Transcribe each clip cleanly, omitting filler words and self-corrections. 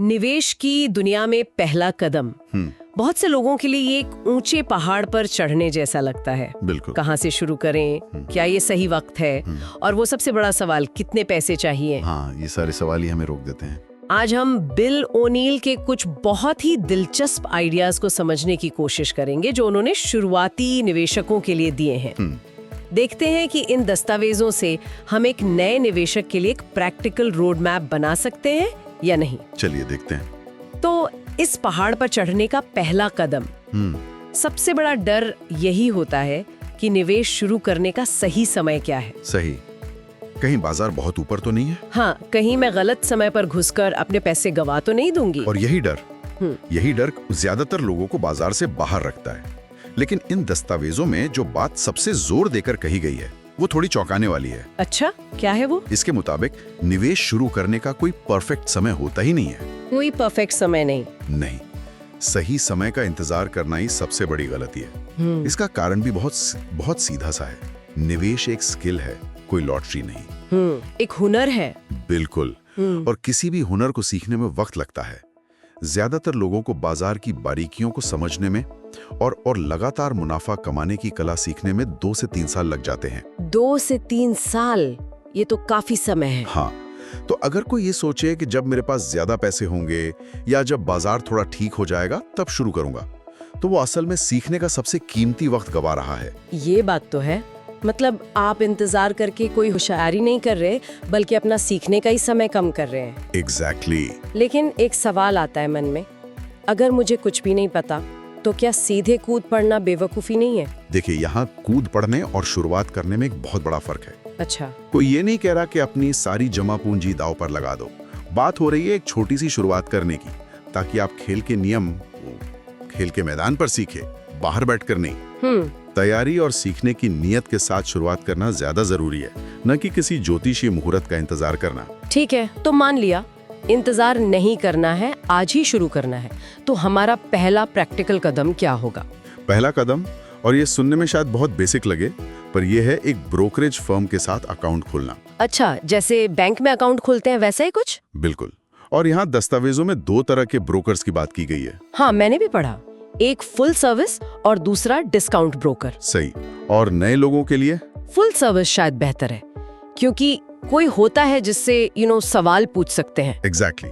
निवेश की दुनिया में पहला कदम बहुत से लोगों के लिए ये एक ऊंचे पहाड़ पर चढ़ने जैसा लगता है। बिल्कुल। कहाँ से शुरू करें, क्या ये सही वक्त है, और वो सबसे बड़ा सवाल, कितने पैसे चाहिए। हाँ, ये सारे सवाल ही हमें रोक देते हैं। आज हम बिल ओनील के कुछ बहुत ही दिलचस्प आइडियाज को समझने की कोशिश करेंगे जो उन्होंने शुरुआती निवेशकों के लिए दिए हैं। देखते हैं कि इन दस्तावेजों से हम एक नए निवेशक के लिए एक प्रैक्टिकल रोड मैप बना सकते हैं या नहीं। चलिए देखते हैं। तो इस पहाड़ पर चढ़ने का पहला कदम, सबसे बड़ा डर यही होता है कि निवेश शुरू करने का सही समय क्या है। सही, कहीं बाजार बहुत ऊपर तो नहीं है। हाँ, कहीं मैं गलत समय पर घुसकर अपने पैसे गवा तो नहीं दूंगी। और यही डर ज्यादातर लोगों को बाजार से बाहर रखता है। लेकिन इन दस्तावेजों में जो बात सबसे जोर देकर कही गई है वो थोड़ी चौंकाने वाली है। अच्छा, क्या है वो? इसके मुताबिक निवेश शुरू करने का कोई परफेक्ट समय होता ही नहीं है। कोई परफेक्ट समय नहीं। नहीं, सही समय का इंतजार करना ही सबसे बड़ी गलती है। इसका कारण भी बहुत सीधा सा है। निवेश एक स्किल है, कोई लॉटरी नहीं। एक हुनर है। बिल्कुल। और किसी भी हुनर को सीखने में वक्त लगता है। ज्यादातर लोगों को बाजार की बारीकियों को समझने में और लगातार मुनाफा कमाने की कला सीखने में 2 से 3 साल लग जाते हैं। 2 से 3 साल, ये तो काफी समय है। हाँ, तो अगर कोई ये सोचे कि जब मेरे पास ज्यादा पैसे होंगे या जब बाजार थोड़ा ठीक हो जाएगा तब शुरू करूंगा, तो वो असल में सीखने का सबसे कीमती वक्त गवा रहा है। ये बात तो है। मतलब आप इंतजार करके कोई होशियारी नहीं कर रहे, बल्कि अपना सीखने का ही समय कम कर रहे हैं। एग्जैक्टली। लेकिन एक सवाल आता है मन में, अगर मुझे कुछ भी नहीं पता तो क्या सीधे कूद पड़ना बेवकूफी नहीं है? देखिए, यहाँ कूद पड़ने और शुरुआत करने में एक बहुत बड़ा फर्क है। अच्छा। कोई ये नहीं कह रहा कि अपनी सारी जमा पूंजी दांव पर लगा दो। बात हो रही है एक छोटी सी शुरुआत करने की, ताकि आप खेल के नियम खेल के मैदान पर सीखे, बाहर बैठकर नहीं। तैयारी और सीखने की नीयत के साथ शुरुआत करना ज्यादा जरूरी है, न कि किसी ज्योतिषीय मुहूर्त का इंतजार करना। ठीक है, तो मान लिया इंतजार नहीं करना है, आज ही शुरू करना है, तो हमारा पहला प्रैक्टिकल कदम क्या होगा? पहला कदम, और ये सुनने में शायद बहुत बेसिक लगे, पर यह है एक ब्रोकरेज फर्म के साथ अकाउंट खोलना। अच्छा, जैसे बैंक में अकाउंट खोलते हैं वैसा ही कुछ? बिल्कुल। और यहाँ दस्तावेजों में 2 तरह के ब्रोकर्स की बात की गई है। हाँ, मैंने भी पढ़ा, एक फुल सर्विस और दूसरा डिस्काउंट ब्रोकर। सही। और नए लोगों के लिए फुल सर्विस शायद बेहतर है, क्योंकि कोई होता है जिससे सवाल पूछ सकते हैं। एग्जैक्टली।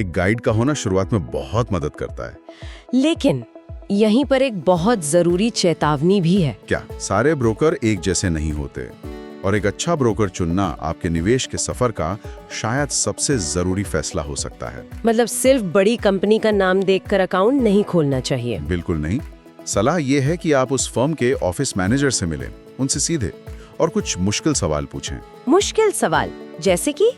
एक गाइड का होना शुरुआत में बहुत मदद करता है। लेकिन यहीं पर एक बहुत जरूरी चेतावनी भी है। क्या? सारे ब्रोकर एक जैसे नहीं होते, और एक अच्छा ब्रोकर चुनना आपके निवेश के सफर का शायद सबसे जरूरी फैसला हो सकता है। मतलब सिर्फ बड़ी कंपनी का नाम देखकर अकाउंट नहीं खोलना चाहिए। बिल्कुल नहीं। सलाह यह है कि आप उस फर्म के ऑफिस मैनेजर से मिलें, उनसे सीधे, और कुछ मुश्किल सवाल पूछें। मुश्किल सवाल जैसे कि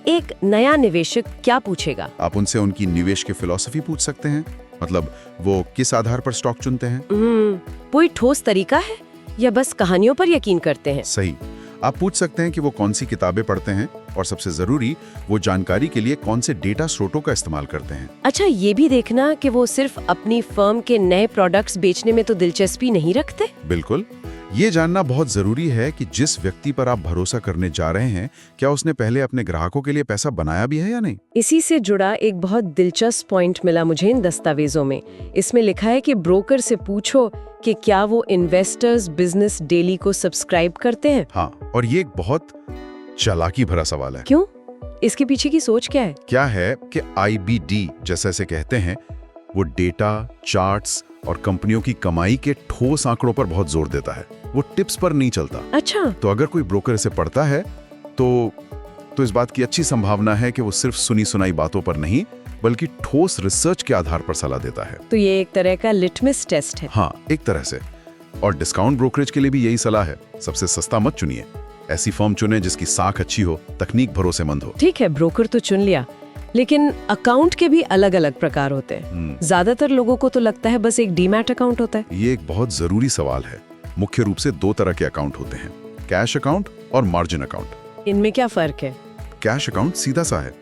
एक नया निवेशक क्या पूछेगा? आप उनसे उनकी निवेश की फिलॉसफी पूछ सकते हैं। मतलब वो किस आधार पर स्टॉक चुनते हैं। कोई ठोस तरीका है या बस कहानियों पर यकीन करते हैं? सही। आप पूछ सकते हैं कि वो कौन सी किताबें पढ़ते हैं, और सबसे जरूरी, वो जानकारी के लिए कौन से डेटा स्रोतों का इस्तेमाल करते हैं। अच्छा, ये भी देखना कि वो सिर्फ अपनी फर्म के नए प्रोडक्ट्स बेचने में तो दिलचस्पी नहीं रखते। बिल्कुल। ये जानना बहुत जरूरी है कि जिस व्यक्ति पर आप भरोसा करने जा रहे हैं, क्या उसने पहले अपने ग्राहकों के लिए पैसा बनाया भी है या नहीं। इसी से जुड़ा एक बहुत दिलचस्प पॉइंट मिला मुझे इन दस्तावेजों में। इसमें लिखा है कि ब्रोकर से पूछो कि क्या वो इन्वेस्टर्स बिजनेस डेली को सब्सक्राइब करते हैं। हाँ, और ये एक बहुत चालाकी भरा सवाल है। क्यों? इसके पीछे की सोच क्या है? क्या है कि IBD जैसे इसे कहते हैं, वो डेटा, चार्ट्स और कंपनियों की कमाई के ठोस आंकड़ों पर बहुत जोर देता है। वो टिप्स पर नहीं चलता। अच्छा। तो अगर कोई ब्रोकर इसे पढ़ता है तो इस बात की अच्छी संभावना है कि वो सिर्फ सुनी सुनाई बातों पर नहीं, बल्कि ठोस रिसर्च के आधार पर सलाह देता है। तो ये एक तरह का लिटमस टेस्ट है। हाँ, एक तरह से। और डिस्काउंट ब्रोकरेज के लिए भी यही सलाह है। सबसे सस्ता मत चुनिए, ऐसी फर्म चुने जिसकी साख अच्छी हो, तकनीक भरोसेमंद हो। ठीक है, ब्रोकर तो चुन लिया, लेकिन अकाउंट के भी अलग अलग प्रकार होते हैं। ज्यादातर लोगों को तो लगता है बस एक डीमैट अकाउंट होता है। ये एक बहुत जरूरी सवाल है। मुख्य रूप से 2 तरह के अकाउंट होते हैं, कैश अकाउंट और मार्जिन अकाउंट। इनमें क्या फर्क है? कैश अकाउंट सीधा सा है,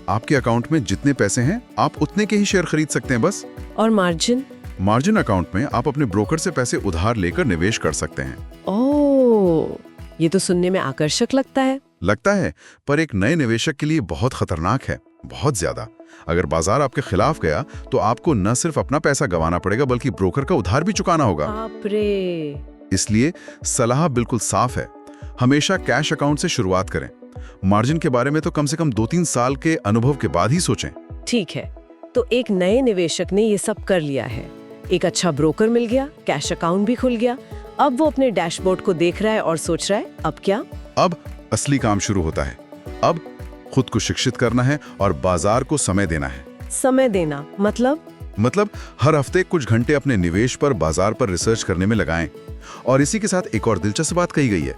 आपके अकाउंट में जितने पैसे हैं आप उतने के ही शेयर खरीद सकते हैं बस। और मार्जिन अकाउंट में आप अपने ब्रोकर से पैसे उधार लेकर निवेश कर सकते हैं। ओह, ये तो सुनने में आकर्षक लगता है। पर एक नए निवेशक के लिए बहुत खतरनाक है, बहुत ज्यादा। अगर बाजार आपके खिलाफ गया तो आपको न सिर्फ अपना पैसा गंवाना पड़ेगा बल्कि ब्रोकर का उधार भी चुकाना होगा। बाप रे। इसलिए सलाह बिल्कुल साफ है, हमेशा कैश अकाउंट से शुरुआत करें। मार्जिन के बारे में तो कम से कम 2-3 साल के अनुभव के बाद ही सोचें। ठीक है, तो एक नए निवेशक ने ये सब कर लिया है, एक अच्छा ब्रोकर मिल गया, कैश अकाउंट भी खुल गया, अब वो अपने डैशबोर्ड को देख रहा है और सोच रहा है अब क्या? अब असली काम शुरू होता है। अब खुद को शिक्षित करना है और बाजार को समय देना है। समय देना मतलब हर हफ्ते कुछ घंटे अपने निवेश पर, बाजार पर रिसर्च करने में लगाएं। और इसी के साथ एक और दिलचस्प बात कही गई है,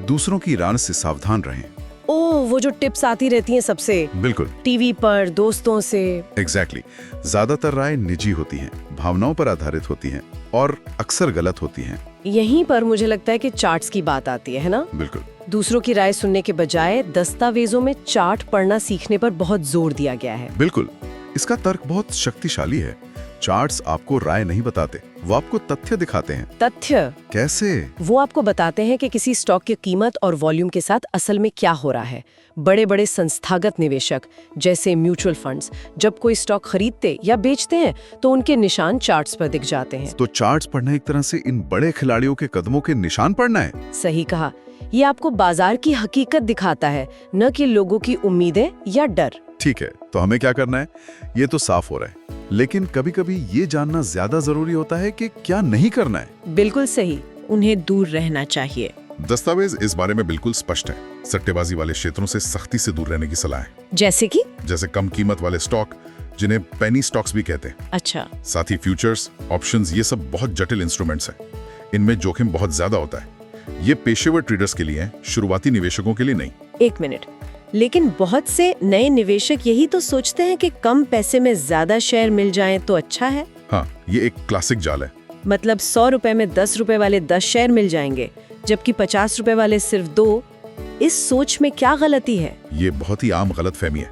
दूसरों की राय से सावधान रहें। ओह, वो जो टिप्स आती रहती हैं सबसे, बिल्कुल, टीवी पर, दोस्तों से। एग्जैक्टली। ज्यादातर राय निजी होती हैं, भावनाओं पर आधारित होती हैं और अक्सर गलत होती हैं। यहीं पर मुझे लगता है कि चार्ट्स की बात आती है ना? बिल्कुल। दूसरों की राय सुनने के बजाय दस्तावेजों में चार्ट पढ़ना सीखने पर बहुत जोर दिया गया है। बिल्कुल, इसका तर्क बहुत शक्तिशाली है। चार्ट्स आपको राय नहीं बताते, वो आपको तथ्य दिखाते हैं। तथ्य कैसे? वो आपको बताते हैं कि किसी स्टॉक की कीमत और वॉल्यूम के साथ असल में क्या हो रहा है। बड़े बड़े संस्थागत निवेशक जैसे म्यूचुअल फंड्स जब कोई स्टॉक खरीदते या बेचते हैं तो उनके निशान चार्ट्स पर दिख जाते हैं। तो चार्ट्स पढ़ना एक तरह से इन बड़े खिलाड़ियों के कदमों के निशान पढ़ना है। सही कहा, ये आपको बाजार की हकीकत दिखाता है, न कि लोगों की उम्मीदें या डर। ठीक है, तो हमें क्या करना है ये तो साफ हो रहा है, लेकिन कभी-कभी ये जानना ज्यादा जरूरी होता है कि क्या नहीं करना है। बिल्कुल सही, उन्हें दूर रहना चाहिए। दस्तावेज इस बारे में बिल्कुल स्पष्ट है। सट्टेबाजी वाले क्षेत्रों से सख्ती से दूर रहने की सलाह है। जैसे कम कीमत वाले स्टॉक, जिन्हें पेनी स्टॉक्स भी कहते हैं। अच्छा। साथ ही फ्यूचर्स, ऑप्शंस, ये सब बहुत जटिल इंस्ट्रूमेंट्स हैं। इनमें जोखिम बहुत ज्यादा होता है। ये पेशेवर ट्रेडर्स के लिए हैं, शुरुआती निवेशकों के लिए नहीं। एक मिनट, लेकिन बहुत से नए निवेशक यही तो सोचते हैं कि कम पैसे में ज्यादा शेयर मिल जाएं तो अच्छा है। हाँ, ये एक क्लासिक जाल है। मतलब 100 रुपए में 10 रुपए वाले 10 शेयर मिल जाएंगे, जबकि 50 रुपए वाले सिर्फ 2। इस सोच में क्या गलती है? ये बहुत ही आम गलतफहमी है।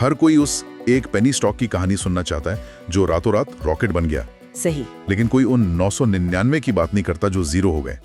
हर कोई उस एक पेनी स्टॉक की कहानी सुनना चाहता है जो रातों रात रॉकेट बन गया। सही। लेकिन कोई उन 999 की बात नहीं करता जो जीरो हो गए।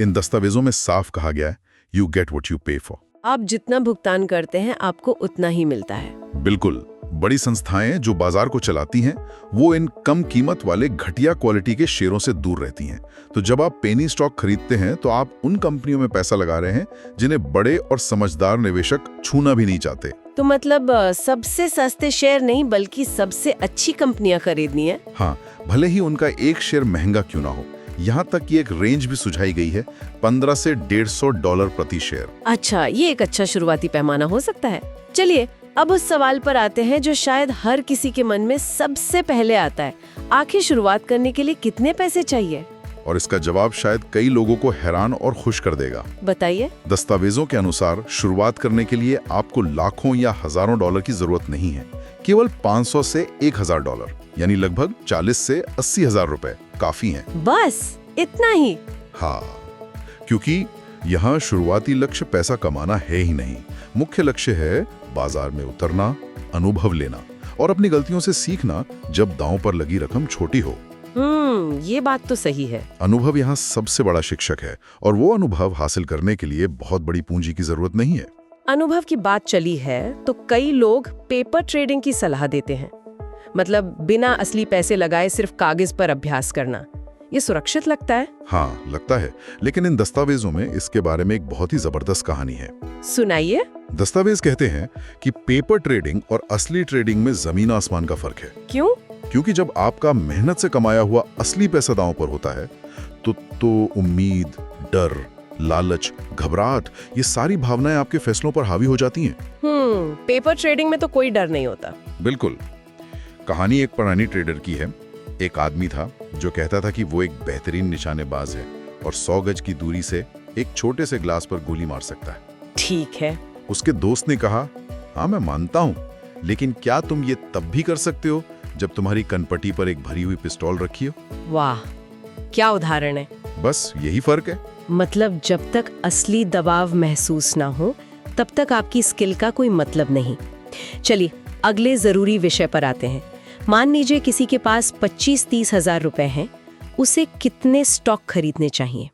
इन दस्तावेजों में साफ कहा गया है, यू गेट व्हाट यू पे फॉर। आप जितना भुगतान करते हैं आपको उतना ही मिलता है। बिल्कुल। बड़ी संस्थाएं जो बाजार को चलाती हैं, वो इन कम कीमत वाले घटिया क्वालिटी के शेयरों से दूर रहती हैं। तो जब आप पेनी स्टॉक खरीदते हैं तो आप उन कंपनियों में पैसा लगा रहे हैं जिन्हें बड़े और समझदार निवेशक छूना भी नहीं चाहते। तो मतलब सबसे सस्ते शेयर नहीं बल्कि सबसे अच्छी कंपनियां खरीदनी है। हाँ, भले ही उनका एक शेयर महंगा क्यों ना हो। यहाँ तक कि एक रेंज भी सुझाई गई है, $15 से $150 प्रति शेयर। अच्छा, ये एक अच्छा शुरुआती पैमाना हो सकता है। चलिए अब उस सवाल पर आते हैं जो शायद हर किसी के मन में सबसे पहले आता है। आखिर शुरुआत करने के लिए कितने पैसे चाहिए? और इसका जवाब शायद कई लोगों को हैरान और खुश कर देगा। बताइए। दस्तावेजों के अनुसार शुरुआत करने के लिए आपको लाखों या हजारों डॉलर की जरूरत नहीं है। केवल $500 से $1000, यानी लगभग 40 से 80 हजार रुपए काफी हैं। बस इतना ही? हाँ, क्योंकि यहाँ शुरुआती लक्ष्य पैसा कमाना है ही नहीं। मुख्य लक्ष्य है बाजार में उतरना, अनुभव लेना और अपनी गलतियों से सीखना जब दांव पर लगी रकम छोटी हो। ये बात तो सही है। अनुभव यहाँ सबसे बड़ा शिक्षक है और वो अनुभव हासिल करने के लिए बहुत बड़ी पूंजी की जरूरत नहीं है। अनुभव की बात चली है तो कई लोग पेपर ट्रेडिंग की सलाह देते हैं, मतलब बिना असली पैसे लगाए सिर्फ कागज पर अभ्यास करना। ये सुरक्षित लगता है? हाँ, लगता है, लेकिन इन दस्तावेजों में इसके बारे में एक बहुत ही जबरदस्त कहानी है। सुनाइए। दस्तावेज कहते हैं कि पेपर ट्रेडिंग और असली ट्रेडिंग में जमीन आसमान का फर्क है। क्यों? क्योंकि जब आपका मेहनत से कमाया हुआ असली पैसा दांव पर होता है तो उम्मीद, डर, लालच, घबराहट, ये सारी भावनाएं आपके फैसलों पर हावी हो जाती हैं। पेपर ट्रेडिंग में तो कोई डर नहीं होता। बिल्कुल। कहानी एक पुरानी ट्रेडर की है। एक आदमी था जो कहता था कि वो एक बेहतरीन निशानेबाज है और 100 गज की दूरी से एक छोटे से ग्लास पर गोली मार सकता है। ठीक है। उसके दोस्त ने कहा, हाँ मैं मानता हूँ, लेकिन क्या तुम ये तब भी कर सकते हो जब तुम्हारी कनपटी पर एक भरी हुई पिस्तौल रखी हो? वाह, क्या उदाहरण है। बस यही फर्क है। मतलब जब तक असली दबाव महसूस ना हो तब तक आपकी स्किल का कोई मतलब नहीं। चलिए अगले जरूरी विषय पर आते हैं। मान लीजिए किसी के पास 25-30 हजार रुपए हैं, उसे कितने स्टॉक खरीदने चाहिए?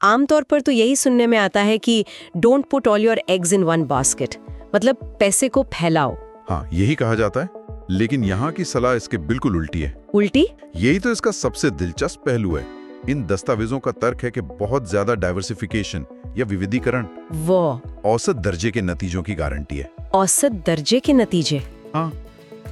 आमतौर पर तो यही सुनने में आता है कि don't put all your eggs in one basket, मतलब पैसे को फैलाओ। हाँ, यही कहा जाता है, लेकिन यहाँ की सलाह इसके बिल्कुल उल्टी है। उल्टी? यही तो इसका सबसे दिलचस्प पहलू है। इन दस्तावेजों का तर्क है कि बहुत ज्यादा डाइवर्सिफिकेशन या विविधीकरण वो औसत दर्जे के नतीजों की गारंटी है। औसत दर्जे के नतीजे? हाँ,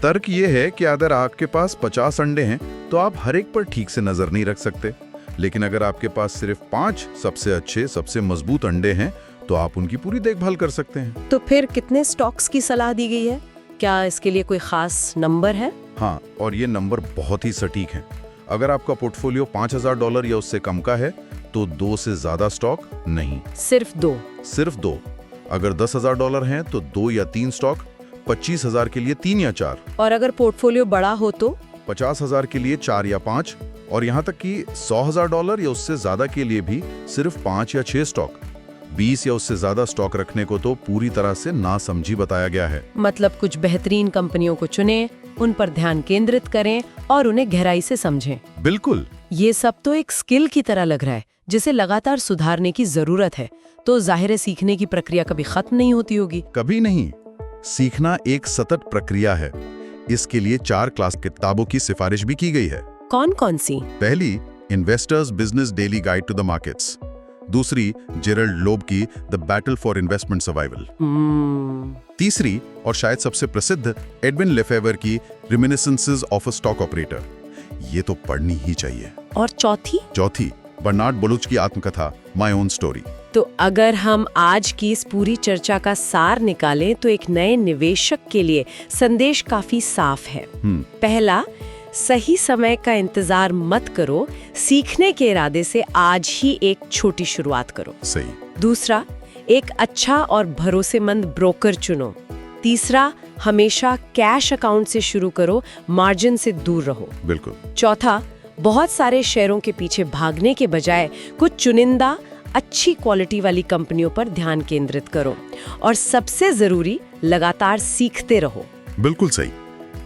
तर्क ये है कि अगर आपके पास 50 अंडे हैं तो आप हर एक पर ठीक से नजर नहीं रख सकते, लेकिन अगर आपके पास सिर्फ 5 सबसे अच्छे, सबसे मजबूत अंडे हैं तो आप उनकी पूरी देखभाल कर सकते हैं। तो फिर कितने स्टॉक्स की सलाह दी गई है? क्या इसके लिए कोई खास नंबर है? हाँ, और ये नंबर बहुत ही सटीक हैं। अगर आपका पोर्टफोलियो $5000 या उससे कम का है तो 2 से ज्यादा स्टॉक नहीं। सिर्फ 2? सिर्फ 2। अगर $10,000 हैं तो 2 या 3 स्टॉक, 25,000 के लिए 3 या 4, और अगर पोर्टफोलियो बड़ा हो तो 50,000 के लिए 4 या 5, और यहाँ तक कि $100,000 या उससे ज्यादा के लिए भी सिर्फ 5 या 6 स्टॉक। 20 या उससे ज्यादा स्टॉक रखने को तो पूरी तरह से नासमझी बताया गया है। मतलब कुछ बेहतरीन कंपनियों को चुनें, उन पर ध्यान केंद्रित करें और उन्हें गहराई से समझें। बिल्कुल। ये सब तो एक स्किल की तरह लग रहा है जिसे लगातार सुधारने की जरूरत है। तो जाहिर है सीखने की प्रक्रिया कभी खत्म नहीं होती होगी। कभी नहीं। सीखना एक सतत प्रक्रिया है। इसके लिए 4 क्लास किताबों की सिफारिश भी की गई है। कौन कौन सी? पहली, investors business daily guide to the markets. दूसरी, जेरल्ड लोब की the battle for investment survival. तीसरी और शायद सबसे प्रसिद्ध, एडविन लेफेवर की reminiscences of a stock operator. ये तो पढ़नी ही चाहिए। और चौथी? चौथी, बर्नार्ड बलूच की आत्मकथा माय ओन स्टोरी। तो अगर हम आज की इस पूरी चर्चा का सार निकालें तो एक नए निवेशक के लिए संदेश काफी साफ है। पहला, सही समय का इंतजार मत करो, सीखने के इरादे से आज ही एक छोटी शुरुआत करो। सही। दूसरा, एक अच्छा और भरोसेमंद ब्रोकर चुनो। तीसरा, हमेशा कैश अकाउंट से शुरू करो, मार्जिन से दूर रहो। बिल्कुल। चौथा, बहुत सारे शेयरों के पीछे भागने के बजाय कुछ चुनिंदा अच्छी क्वालिटी वाली कंपनियों पर ध्यान केंद्रित करो। और सबसे जरूरी, लगातार सीखते रहो। बिल्कुल सही।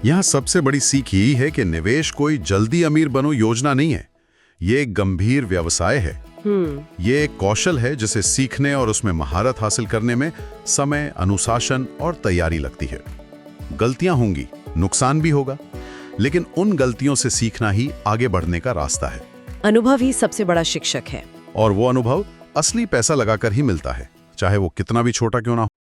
यहाँ सबसे बड़ी सीख यही है कि निवेश कोई जल्दी अमीर बनो योजना नहीं है। ये एक गंभीर व्यवसाय है। ये एक कौशल है जिसे सीखने और उसमें महारत हासिल करने में समय, अनुशासन और तैयारी लगती है। गलतियां होंगी, नुकसान भी होगा, लेकिन उन गलतियों से सीखना ही आगे बढ़ने का रास्ता है। अनुभव ही सबसे बड़ा शिक्षक है। और वो अनुभव असली पैसा लगाकर ही मिलता है, चाहे वो कितना भी छोटा क्यों ना हो।